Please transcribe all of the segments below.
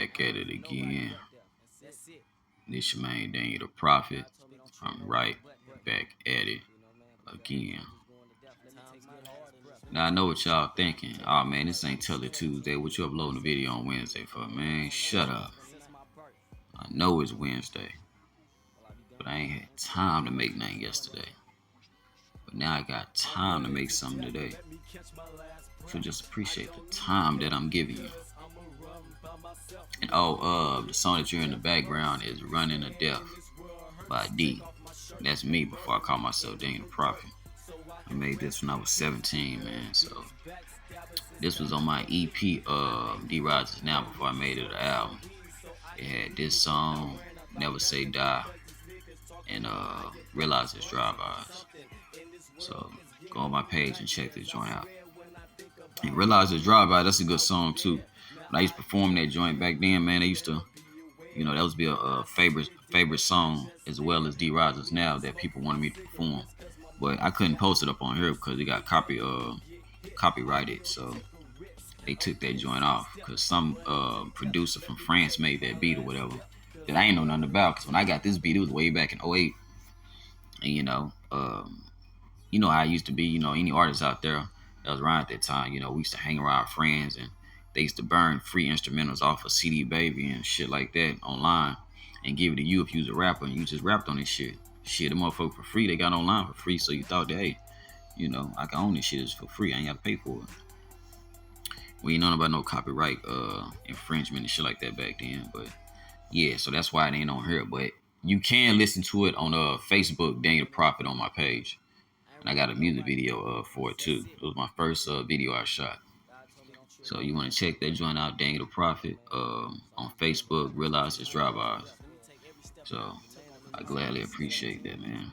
Back at it again. This your main Daniel the Prophet. I'm right back at it again. Now I know what y'all thinking. Oh man, this ain't Tell It Tuesday. What you uploading the video on Wednesday for, man? Shut up. I know it's Wednesday, but I ain't had time to make nothing yesterday. But now I got time to make something today. So just appreciate the time that I'm giving you. And the song that you're in the background is Running to Death by D. That's me before I call myself Daniel the Prophet. I made this when I was 17, man. So this was on my EP, D Rises Now, before I made it an album. It had this song, Never Say Die, and Realize It's Drive-Bys. So go on my page and check this joint out. And Realize It's Drive-By, that's a good song too. When I used to perform that joint back then, man, they used to, that was be a favorite song, as well as D Rises Now, that people wanted me to perform. But I couldn't post it up on here because it got copyrighted. So they took that joint off because some producer from France made that beat or whatever that I ain't know nothing about. Because when I got this beat, it was way back in '08. And how I used to be. Any artists out there that was around at that time, we used to hang around friends, and they used to burn free instrumentals off of CD Baby and shit like that online and give it to you if you was a rapper and you just rapped on this shit. Shit, the motherfucker for free, they got online for free, so you thought that, hey, I can own this shit for free. I ain't got to pay for it. We ain't know about no copyright infringement and shit like that back then. But yeah, so that's why it ain't on here. But you can listen to it on Facebook, Daniel the Prophet, on my page. And I got a music video for it too. It was my first video I shot. So you want to check that joint out, Daniel the Prophet, on Facebook, Realize It's Drive-Bys. So I gladly appreciate that, man.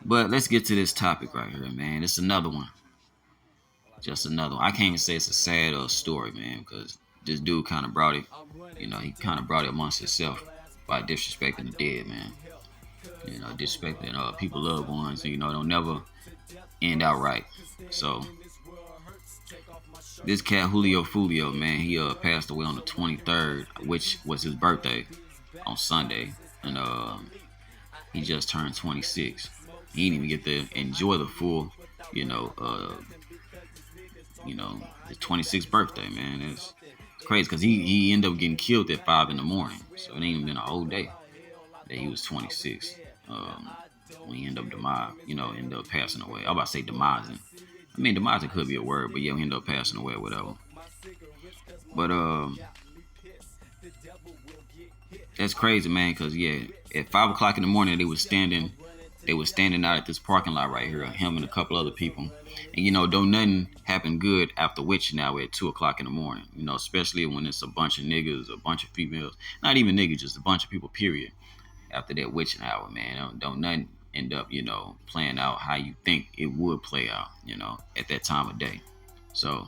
But let's get to this topic right here, man. It's another one. Just another one. I can't even say it's a sad story, man, because this dude kind of brought it, he kind of brought it amongst himself by disrespecting the dead, man. Disrespecting people, loved ones, don't never end out right. So this cat, Foolio, man, he passed away on the 23rd, which was his birthday on Sunday. And he just turned 26. He didn't even get to enjoy the full, his 26th birthday, man. It's crazy because he ended up getting killed at 5 in the morning. So it ain't even been a whole day that he was 26 when he ended up passing away. I was about to say demising. I mean, demising could be a word, but yeah, he ended up passing away or whatever. But that's crazy, man, because yeah, at 5 o'clock in the morning they was standing out at this parking lot right here, him and a couple other people. And don't nothing happen good after witching hour at 2 o'clock in the morning, especially when it's a bunch of niggas, a bunch of females, not even niggas, just a bunch of people, period. After that witching hour, man, don't nothing end up, playing out how you think it would play out, at that time of day. So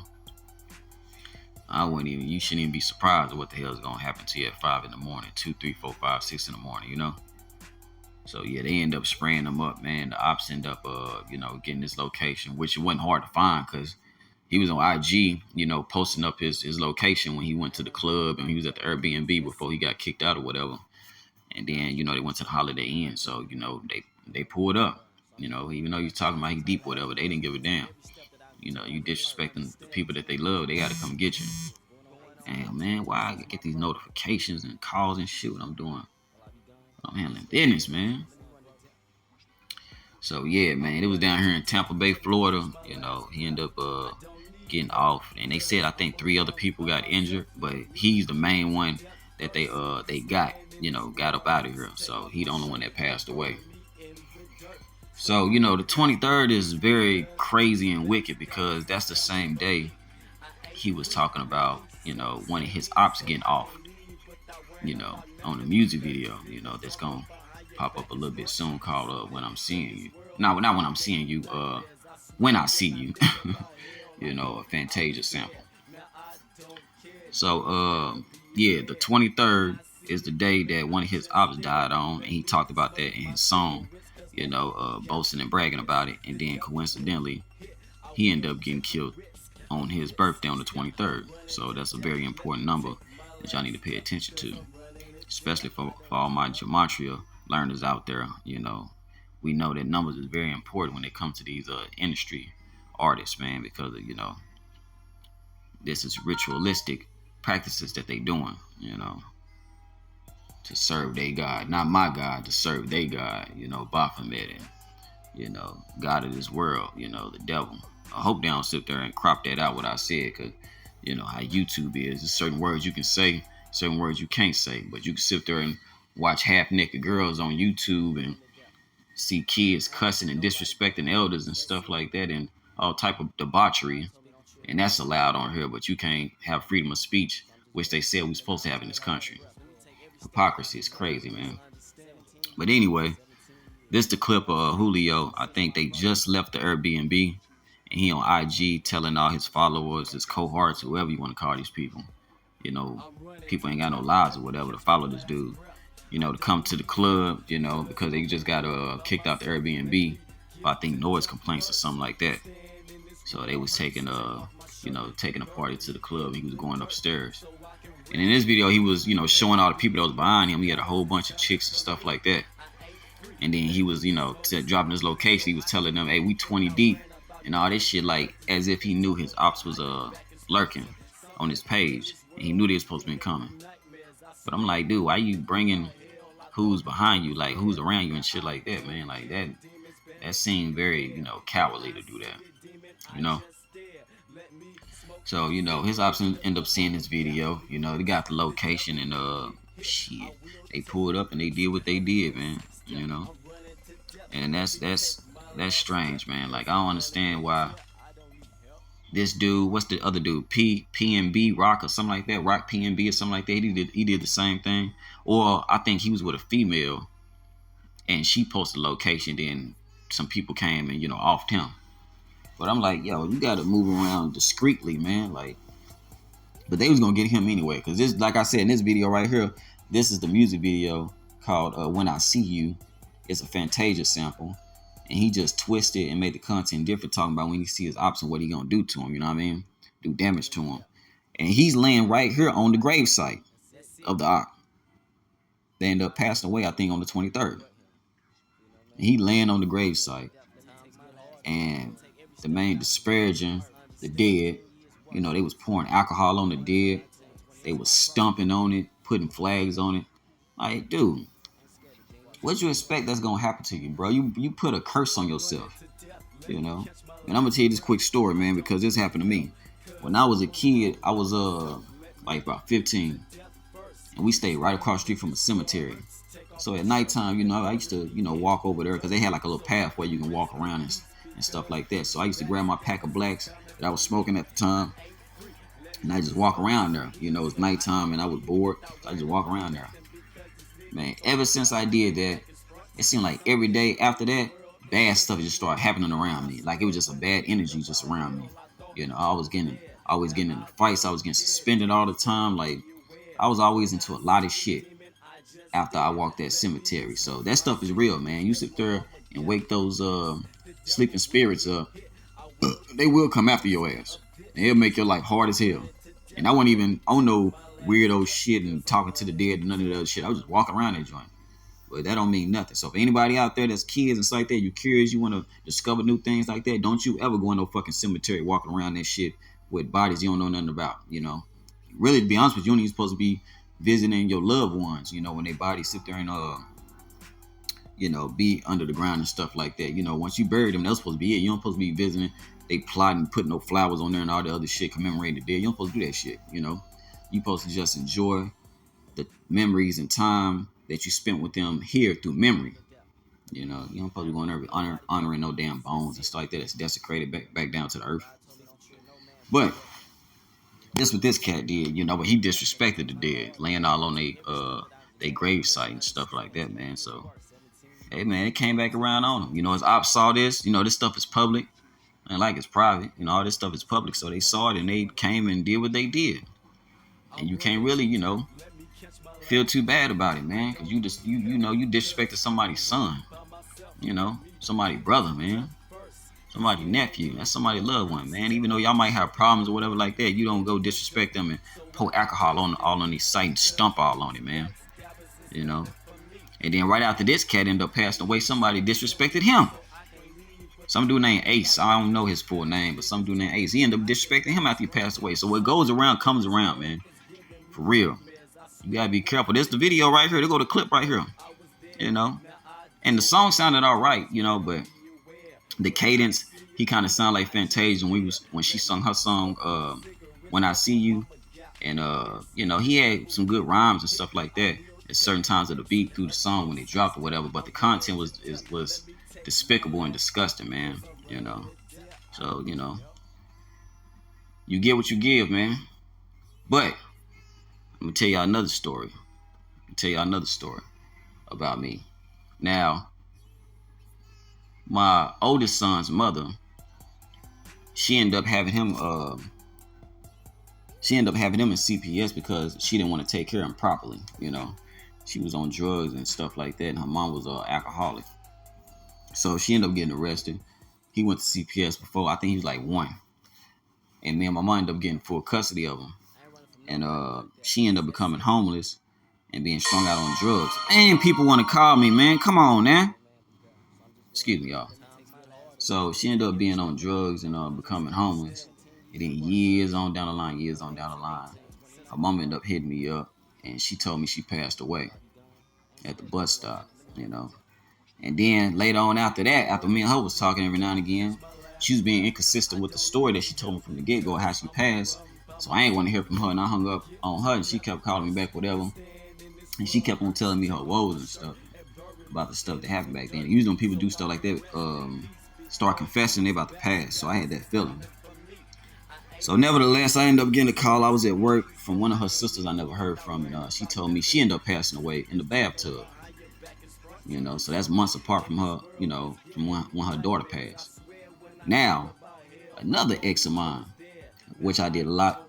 you shouldn't even be surprised at what the hell is gonna happen to you at 5 in the morning, 2, 3, 4, 5, 6 in the morning, So yeah, they end up spraying them up, man. The ops end up, getting this location, which it wasn't hard to find because he was on IG, posting up his location when he went to the club and he was at the Airbnb before he got kicked out or whatever. And then, they went to the Holiday Inn, so they pulled up. Even though you're talking about he deep or whatever, they didn't give a damn. You disrespecting the people that they love, they got to come get you. And man, why I get these notifications and calls and shit when I'm doing? I'm handling business, man. So yeah, man, it was down here in Tampa Bay, Florida. He ended up getting off, and they said I think 3 other people got injured, but he's the main one that they got up out of here. So he the only one that passed away. So the 23rd is very crazy and wicked because that's the same day he was talking about one of his ops getting off. On the music video, that's gonna pop up a little bit soon called When I'm Seeing You. Not When I'm Seeing You, When I See You. A Fantasia sample. So, yeah, the 23rd is the day that one of his ops died on, and he talked about that in his song, boasting and bragging about it. And then coincidentally, he ended up getting killed on his birthday on the 23rd. So that's a very important number that y'all need to pay attention to, especially for all my gematria learners out there. We know that numbers is very important when it comes to these industry artists, man, because of, this is ritualistic practices that they doing, to serve their God, not my God, to serve their God, Baphomet and, God of this world, the devil. I hope they don't sit there and crop that out what I said, because, how YouTube is. There's certain words you can say, certain words you can't say, but you can sit there and watch half-naked girls on YouTube and see kids cussing and disrespecting elders and stuff like that and all type of debauchery, and that's allowed on here, but you can't have freedom of speech, which they said we're supposed to have in this country. Hypocrisy is crazy, man. But anyway, this the clip of Julio. I think they just left the Airbnb, and he on IG telling all his followers, his cohorts, whoever you want to call these people, people ain't got no lives or whatever, to follow this dude, to come to the club, because they just got kicked out the Airbnb. I think noise complaints or something like that. So they was taking taking a party to the club. He was going upstairs. And in this video, he was, showing all the people that was behind him. He had a whole bunch of chicks and stuff like that. And then he was, dropping his location. He was telling them, hey, we 20 deep and all this shit, like as if he knew his ops was lurking on his page. And he knew they was supposed to be coming. But I'm like, dude, why you bringing who's behind you, like who's around you and shit like that, man? Like that seemed very, cowardly to do that, So, his ops end up seeing this video. They got the location and shit. They pulled up and they did what they did, man. And that's strange, man. Like I don't understand why this dude, what's the other dude? PNB Rock or something like that. Rock PNB or something like that. He did the same thing. Or I think he was with a female and she posted the location, then some people came and, offed him. But I'm like, yo, you gotta move around discreetly, man. Like, but they was gonna get him anyway, because this, like I said in this video right here, this is the music video called "When I See You." It's a Fantasia sample, and he just twisted and made the content different, talking about when he see his ops and what he gonna do to him. You know what I mean? Do damage to him, and he's laying right here on the grave site of the op. They end up passing away, I think, on the 23rd. And he laying on the grave site, and the man disparaging the dead. They was pouring alcohol on the dead. They was stomping on it, putting flags on it. Like, dude, what you expect that's gonna happen to you, bro? You put a curse on yourself, And I'm gonna tell you this quick story, man, because this happened to me. When I was a kid, I was like about 15, and we stayed right across the street from a cemetery. So at nighttime, I used to, walk over there because they had like a little path where you can walk around and stuff like that. So I used to grab my pack of blacks that I was smoking at the time, and I just walk around there. It's nighttime and I was bored. So I just walk around there. Man, ever since I did that, it seemed like every day after that, bad stuff just started happening around me. Like it was just a bad energy just around me. I was always getting into fights. I was getting suspended all the time. Like I was always into a lot of shit after I walked that cemetery. So that stuff is real, man. You sit there and wake those sleeping spirits up, they will come after your ass. They'll make your life hard as hell. And I wasn't even on no weirdo shit and talking to the dead and none of that other shit. I was just walking around that joint. But that don't mean nothing. So if anybody out there that's kids and stuff like that, you curious, you want to discover new things like that, don't you ever go in no fucking cemetery walking around that shit with bodies you don't know nothing about, Really, to be honest with you, you're only supposed to be visiting your loved ones, when their bodies sit there and be under the ground and stuff like that. Once you bury them, that's supposed to be it. You don't supposed to be visiting. They plotting, putting no flowers on there and all the other shit commemorating the dead. You don't supposed to do that shit. You supposed to just enjoy the memories and time that you spent with them here through memory. You don't supposed to be going there honoring no damn bones and stuff like that. It's desecrated back down to the earth. But this what this cat did, but he disrespected the dead, laying all on they grave site and stuff like that, man. So hey, man, it came back around on him. His ops saw this. This stuff is public. And like it's private. All this stuff is public. So they saw it and they came and did what they did. And you can't really, feel too bad about it, man. Because you disrespected somebody's son. Somebody's brother, man. Somebody's nephew. That's somebody's loved one, man. Even though y'all might have problems or whatever like that, you don't go disrespect them and pour alcohol on all on his sight and stump all on it, man. You know. And then right after this cat ended up passing away, somebody disrespected him. Some dude named Ace. I don't know his full name, but some dude named Ace. He ended up disrespecting him after he passed away. So what goes around comes around, man. For real. You gotta be careful. This the video right here. They go the clip right here. You know. And the song sounded all right, you know, but the cadence, he kind of sounded like Fantasia when she sung her song, "When I See You," and you know, he had some good rhymes and stuff like that at certain times of the beat through the song when they dropped or whatever. But the content was despicable and disgusting, man. You know, so you know, you get what you give, man. But I'm gonna tell y'all another story. About me. Now, my oldest son's mother, she ended up having him in CPS because she didn't want to take care of him properly. You know, she was on drugs and stuff like that, and her mom was an alcoholic. So she ended up getting arrested. He went to CPS before, I think he was like 1. And me and my mom ended up getting full custody of him. And she ended up becoming homeless and being strung out on drugs. And people want to call me, man. Come on, man. Excuse me, y'all. So she ended up being on drugs and becoming homeless. And then years on down the line, her mom ended up hitting me up, and she told me she passed away at the bus stop, you know. And then later on after that, after me and her was talking every now and again, she was being inconsistent with the story that she told me from the get-go, how she passed. So I ain't want to hear from her, and I hung up on her, and she kept calling me back, whatever. And she kept on telling me her woes and stuff about the stuff that happened back then. Usually when people do stuff like that, start confessing they about to pass. So I had that feeling. So nevertheless, I ended up getting a call. I was at work from one of her sisters I never heard from, and she told me she ended up passing away in the bathtub. You know, so that's months apart from her, you know, from when her daughter passed. Now, another ex of mine, which I did a lot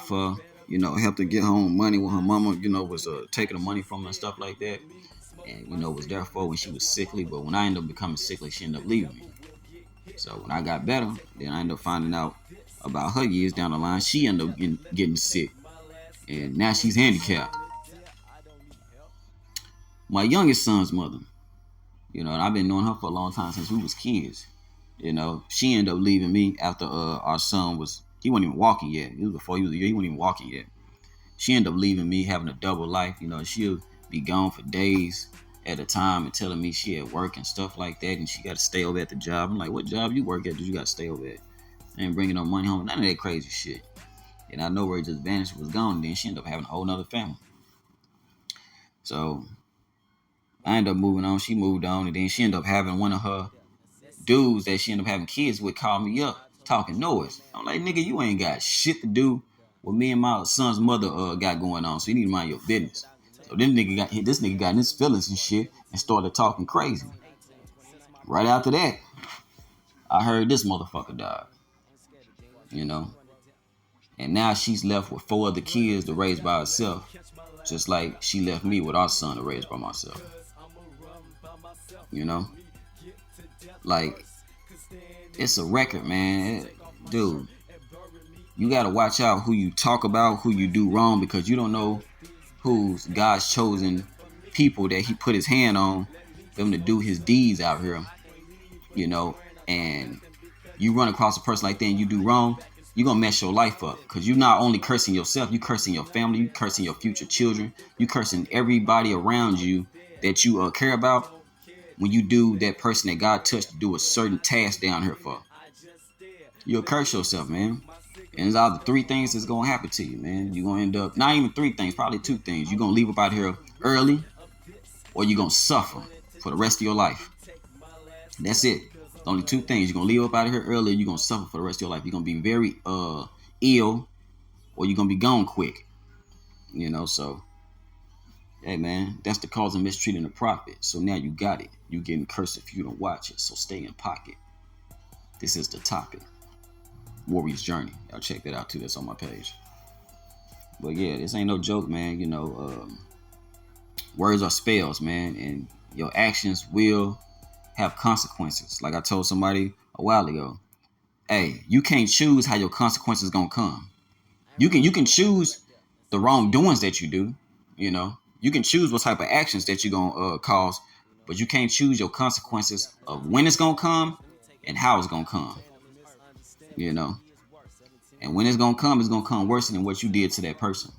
for, you know, helped her get home money when her mama, you know, was taking the money from her and stuff like that. And, you know, was there for when she was sickly. But when I ended up becoming sickly, she ended up leaving me. So when I got better, then I ended up finding out about her years down the line. She ended up getting sick. And now she's handicapped. My youngest son's mother, you know, and I've been knowing her for a long time since we was kids. You know, she ended up leaving me after our son he wasn't even walking yet. It was before he was a year, he wasn't even walking yet. She ended up leaving me, having a double life. You know, she'll be gone for days at a time and telling me she at work and stuff like that, and she got to stay over at the job. I'm like, what job you work at? Did you got to stay over at? I ain't bringing no money home, none of that crazy shit. And I know where it just vanished, was gone. And then she ended up having a whole nother family. So I ended up moving on. She moved on, and then she ended up having one of her dudes that she ended up having kids with call me up talking noise. I'm like, nigga, you ain't got shit to do with me and my son's mother got going on, so you need to mind your business. So this nigga got in his feelings and shit and started talking crazy. Right after that, I heard this motherfucker died. You know? And now she's left with 4 other kids to raise by herself. Just like she left me with our son to raise by myself. You know? Like, it's a record, man. Dude, you gotta watch out who you talk about, who you do wrong, because you don't know who's God's chosen people that he put his hand on them to do his deeds out here. You know, and you run across a person like that and you do wrong, you're gonna mess your life up. Because you're not only cursing yourself, you cursing your family, you cursing your future children, you cursing everybody around you that you care about when you do that person that God touched to do a certain task down here for. You'll curse yourself, man. And it's either 3 things that's gonna happen to you, man. You're gonna end up, not even 3 things, probably 2 things. You're gonna leave up out here early, or you're gonna suffer for the rest of your life. That's it. Only 2 things. You're gonna leave up out of here early, or you're gonna suffer for the rest of your life. You're gonna be very ill, or you're gonna be gone quick. You know, so hey man, that's the cause of mistreating the prophet. So now you got it. You getting cursed if you don't watch it. So stay in pocket. This is the topic. Warrior's Journey. Y'all check that out too. That's on my page. But yeah, this ain't no joke, man. You know, words are spells, man, and your actions will have consequences. Like I told somebody a while ago, hey, you can't choose how your consequences gonna come. You can choose the wrongdoings that you do. You know, you can choose what type of actions that you're gonna cause, but you can't choose your consequences of when it's gonna come and how it's gonna come. You know, and when it's gonna come worse than what you did to that person.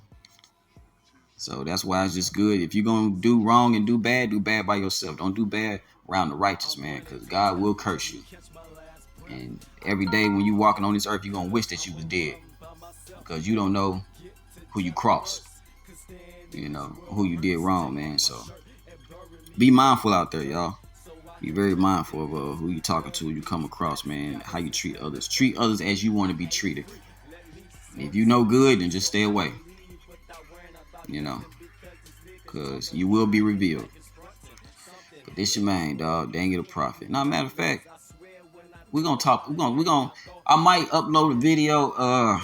So that's why it's just good. If you're gonna do wrong and do bad by yourself. Don't do bad around the righteous, man, because God will curse you. And every day when you walking on this earth, you're gonna wish that you was dead, because you don't know who you crossed, you know, who you did wrong, man. So be mindful out there, y'all. Be very mindful of who you talking to, who you come across, man. How you treat others. Treat others as you want to be treated. And if you know good, then just stay away. You know, cause you will be revealed. But this your man, dog. Dang it, a prophet. Now, matter of fact, we're gonna talk. We're gonna. I might upload a video. I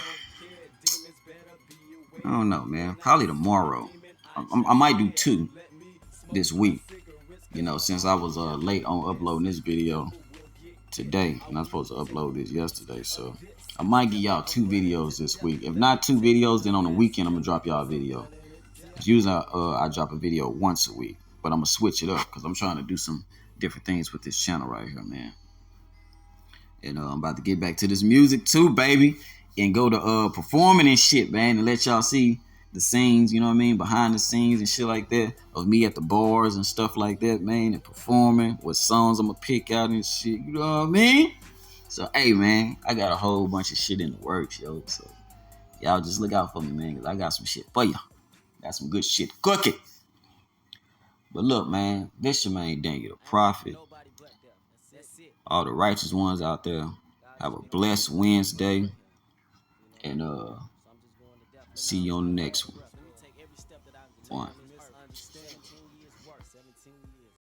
don't know, man. Probably tomorrow. I might do 2 this week. You know, since I was late on uploading this video today, and I'm supposed to upload this yesterday, so I might give y'all 2 videos this week. If not 2 videos, then on the weekend I'm gonna drop y'all a video. Usually I drop a video once a week, but I'm gonna switch it up because I'm trying to do some different things with this channel right here, man. And I'm about to get back to this music too, baby, and go to performing and shit, man, and let y'all see the scenes, you know what I mean, behind the scenes and shit like that, of me at the bars and stuff like that, man, and performing, what songs I'm gonna pick out and shit, you know what I mean? So, hey, man, I got a whole bunch of shit in the works, yo, so y'all just look out for me, man, because I got some shit for y'all. Got some good shit cooking. But look, man, this your man Daniel the Prophet. All the righteous ones out there, have a blessed Wednesday. And see you on the next one.